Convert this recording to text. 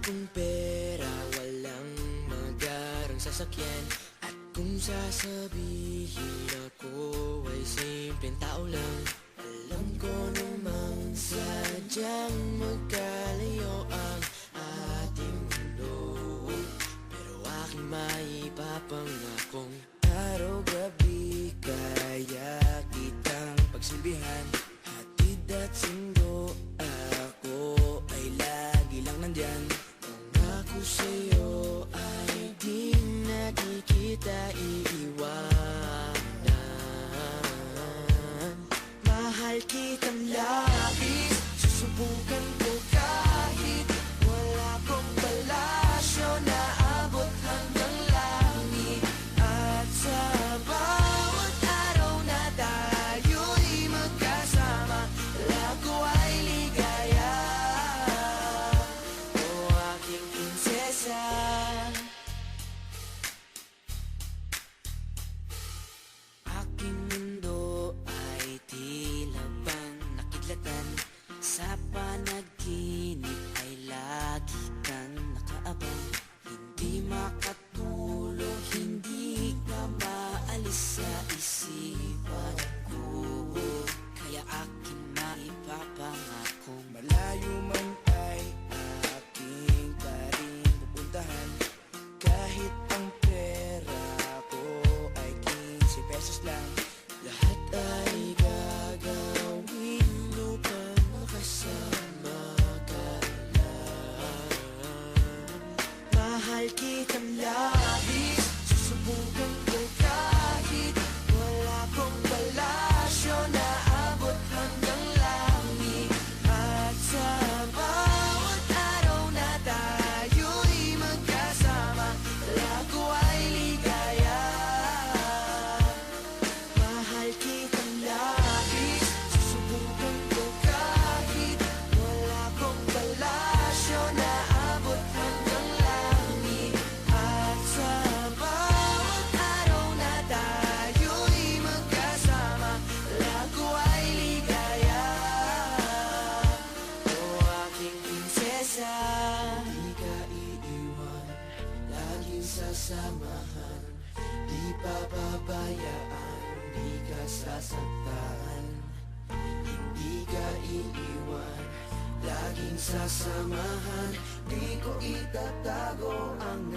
akong pera, walang magarang sasakyan. At kung sasabihin ako ay simpleng tao lang, alam ko namang sadyang magkalayo ang ating mundo. Pero aking maipapangakong araw-gabi kaya kitang pagsilbihan. Hatid at sindo, ako ay lagi lang nandyan. Kung ako sa'yo ay di na di kita iiwanan. Mahal kitang labis, susubukan ko kahit wala kong palasyo na abot hanggang langit. At sa bawat araw na tayo'y magkasama, lago ay ligaya. O aking prinsesa, aking mundo ay tila bang nakidlatan. Sa panaginip ay lagi kang nakaabang. Hindi makatulog, hindi ka maalis sa isipan ko. Kaya aking maipapangakong malayo man ay aking pa rin pupuntahan. Kahit ang pera ko ay 15 pesos lang, lahat ay gagawin upang makasama ka lang. Mahal kitang labis, susubukan ko kahit wala kong palasyo na abot hanggang langit. At sa bawat araw na tayo'y magkasama, lago ay ligaya. Mahal kitang labis, susubukan ko kahit wala kong palasyo na abot hanggang langit. At sa bawat araw na tayo'y magkasama, lago ay ligaya. O aking prinsesa, di ka iiwan, laging sasamahan. Di papabayaan, di ka sasaktan. Hindi ka iiwan, laging sasamahan. Di ko itatago ang